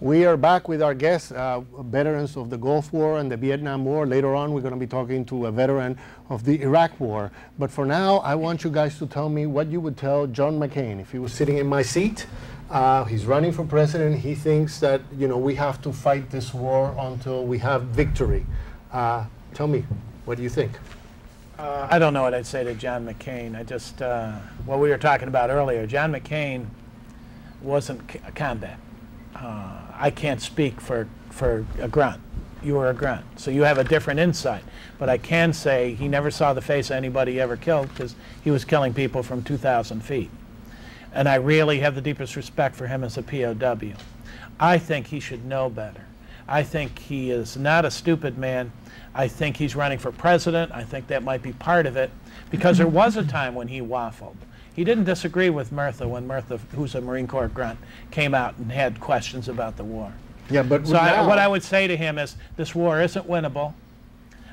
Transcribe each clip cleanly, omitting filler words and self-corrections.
We are back with our guests, veterans of the Gulf War and the Vietnam War. Later on, we're going to be talking to a veteran of the Iraq War. But for now, I want you guys to tell me what you would tell John McCain if he was sitting in my seat. He's running for president. He thinks that, you know, we have to fight this war until we have victory. Tell me, what do you think? I don't know what I'd say to John McCain. I just, what we were talking about earlier, John McCain wasn't combat. I can't speak for a grunt. You were a grunt, so you have a different insight. But I can say he never saw the face of anybody he ever killed, because he was killing people from 2,000 feet. And I really have the deepest respect for him as a POW. I think he should know better. I think he is not a stupid man. I think he's running for president. I think that might be part of it, because there was a time when he waffled. He didn't disagree with Murtha when Murtha, who's a Marine Corps grunt, came out and had questions about the war. Yeah, but so what I would say to him is, this war isn't winnable.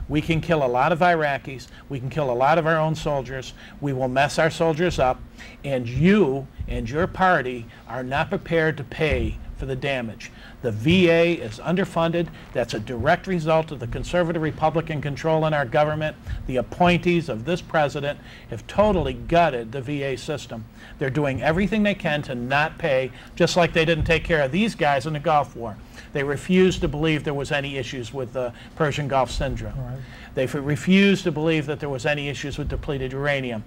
We can kill a lot of Iraqis. We can kill a lot of our own soldiers. We will mess our soldiers up. And you and your party are not prepared to pay for the damage. The VA is underfunded. That's a direct result of the conservative Republican control in our government. The appointees of this president have totally gutted the VA system. They're doing everything they can to not pay, just like they didn't take care of these guys in the Gulf War. They refused to believe there was any issues with the Persian Gulf Syndrome. Right. They refused to believe that there was any issues with depleted uranium.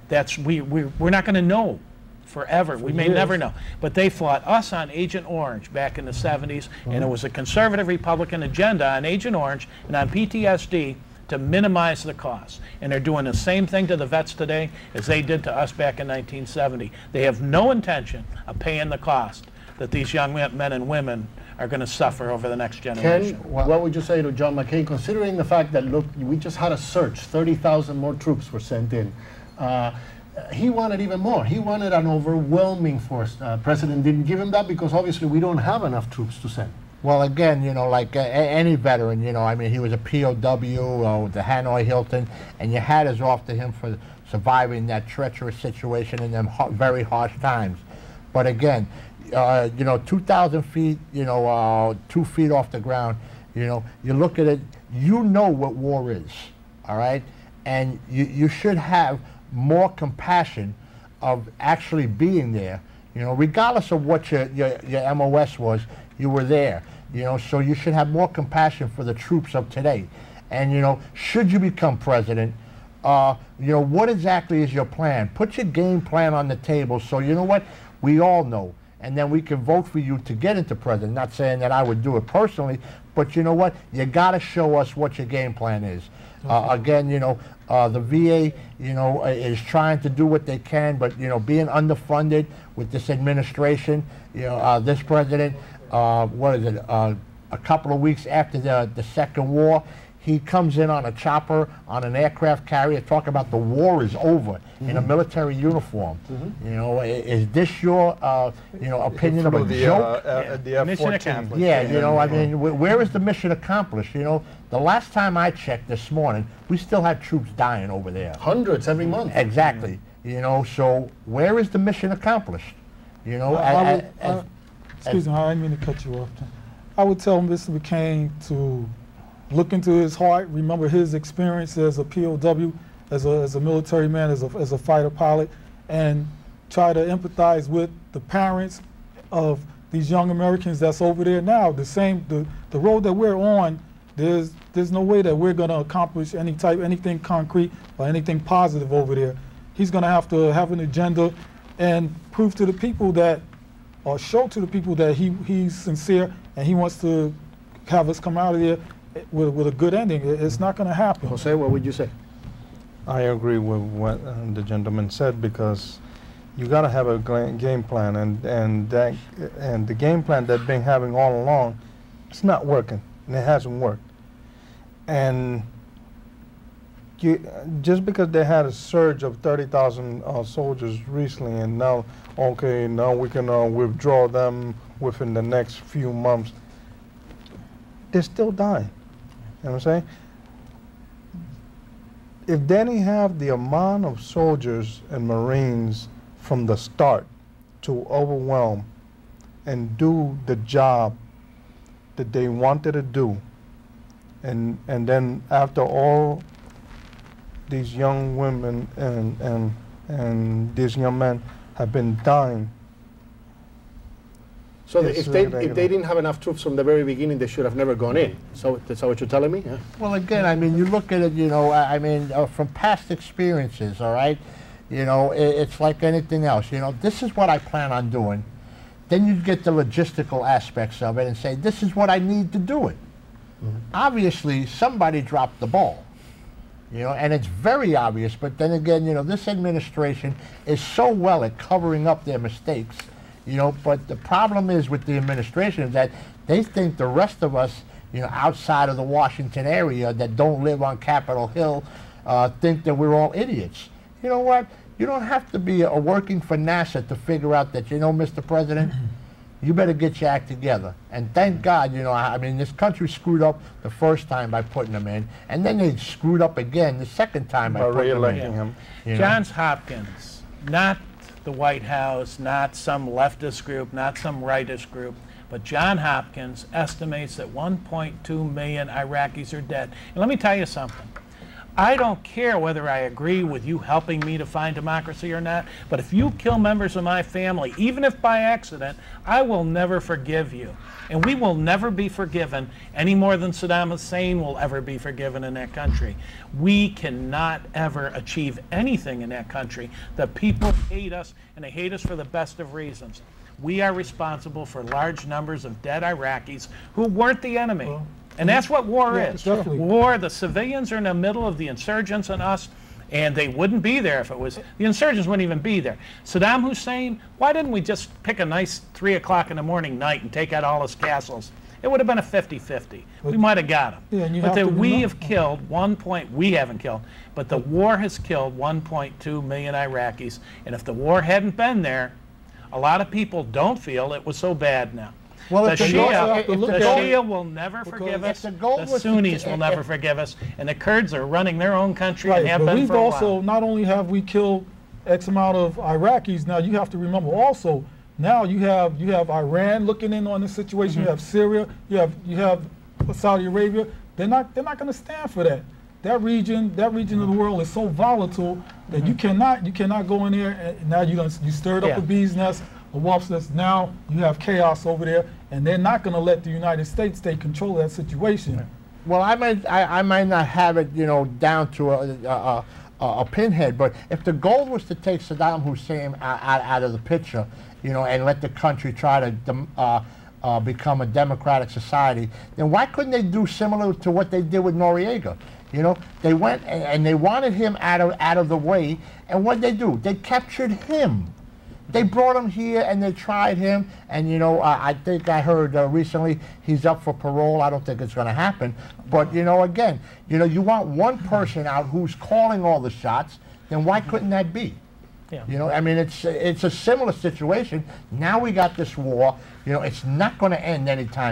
That's, we're not going to know forever. We may never know. But they fought us on Agent Orange back in the 70s, and it was a conservative Republican agenda on Agent Orange and on PTSD to minimize the costs. And they're doing the same thing to the vets today as they did to us back in 1970. They have no intention of paying the cost that these young men and women are going to suffer over the next generation. Ken, what would you say to John McCain, considering the fact that, look, we just had a surge, 30,000 more troops were sent in. He wanted even more. He wanted an overwhelming force. President didn't give him that because obviously we don't have enough troops to send. Well, again, you know, like any veteran, you know, I mean, he was a POW with the Hanoi Hilton, and your hat is off to him for surviving that treacherous situation in them very harsh times. But again, you know, 2,000 feet, you know, 2 feet off the ground, you know, you look at it, you know what war is, all right? And you should have more compassion of actually being there, you know, regardless of what your MOS was, you were there, you know, so you should have more compassion for the troops of today. And, you know, should you become president, you know, what exactly is your plan? Put your game plan on the table so, you know what, we all know. And then we can vote for you to get into president. Not saying that I would do it personally, but you know what, you got to show us what your game plan is. Again, you know, the VA, you know, is trying to do what they can, but, you know, being underfunded with this administration, you know, this president, what is it, a couple of weeks after the Second War, he comes in on a chopper, on an aircraft carrier, talking about the war is over in a military uniform. You know, is this your, you know, opinion of a joke? The mission accomplished. Yeah, you know, I mean, where is the mission accomplished? You know, the last time I checked this morning, we still had troops dying over there. Hundreds every month. Exactly. You know, so where is the mission accomplished? You know, excuse me, I didn't mean to cut you off. I would tell Mr. McCain to look into his heart, remember his experience as a POW, as a military man, as a fighter pilot, and try to empathize with the parents of these young Americans that's over there now. The road that we're on, there's no way that we're going to accomplish anything concrete or anything positive over there. He's going to have an agenda and prove to the people that, or show to the people that he's sincere and he wants to have us come out of there with a good ending. It's not going to happen. Jose, what would you say? I agree with what the gentleman said, because you got to have a game plan, and the game plan that been having all along, it's not working, and it hasn't worked. And just because they had a surge of 30,000 soldiers recently, and now, okay, now we can withdraw them within the next few months, they're still dying. You know what I'm saying? If they didn't have the amount of soldiers and Marines from the start to overwhelm and do the job that they wanted to do, and then after all these young women and these young men have been dying. So Yes, if sir, they regular. didn't have enough troops from the very beginning, they should have never gone in. So that's what you're telling me? Yeah. Well, again, I mean, you look at it, you know, I mean, from past experiences, all right? You know, it's like anything else. You know, this is what I plan on doing. Then you get the logistical aspects of it and say, this is what I need to do it. Obviously, somebody dropped the ball. You know, and it's very obvious, but then again, you know, this administration is so well at covering up their mistakes, you know, but the problem is with the administration is that they think the rest of us, you know, outside of the Washington area that don't live on Capitol Hill, think that we're all idiots. You know what? You don't have to be working for NASA to figure out that, you know, Mr. President, you better get your act together. And thank God, you know, I mean, this country screwed up the first time by putting him in, and then they screwed up again the second time by By putting him in. re-electing him. You know? Johns Hopkins, not the White House, not some leftist group, not some rightist group, but Johns Hopkins estimates that 1.2 million Iraqis are dead. And let me tell you something. I don't care whether I agree with you helping me to find democracy or not, but if you kill members of my family, even if by accident, I will never forgive you. And we will never be forgiven any more than Saddam Hussein will ever be forgiven in that country. We cannot ever achieve anything in that country. The people hate us, and they hate us for the best of reasons. We are responsible for large numbers of dead Iraqis who weren't the enemy. Well, and that's what war yeah, is. definitely. War, the civilians are in the middle of the insurgents and us, and they wouldn't be there if it was, the insurgents wouldn't even be there. Saddam Hussein, why didn't we just pick a nice 3 o'clock in the morning night and take out all his castles? It would have been a 50-50. We might have got him. Yeah, and you but have that to we remember- have killed we haven't killed, but the war has killed 1.2 million Iraqis, and if the war hadn't been there, a lot of people don't feel it was so bad now. Well, The if the goal- if the goal- Shia will never because forgive if us. the goal The was to- Sunnis will never forgive us, and the Kurds are running their own country Right, and have but been we've for a also, while. not only have we killed X amount of Iraqis, now you have to remember also, now you have Iran looking in on the situation, you have Syria, you have Saudi Arabia. They're not going to stand for that. That region of the world is so volatile that you cannot go in there and now you stirred up Yeah. a bee's nest, a wasp nest. Now you have chaos over there, and they're not going to let the United States take control of that situation. Well, I might not have it, you know, down to a pinhead, but if the goal was to take Saddam Hussein out of the picture, you know, and let the country try to become a democratic society, then why couldn't they do similar to what they did with Noriega? You know, they went and they wanted him out of the way, and what did they do? They captured him. They brought him here and they tried him, and you know, I think I heard recently he's up for parole. I don't think it's going to happen, but you know, again, you know, you want one person out who's calling all the shots, then why couldn't that be? Yeah. You know, I mean, it's a similar situation. Now we got this war. You know, it's not going to end anytime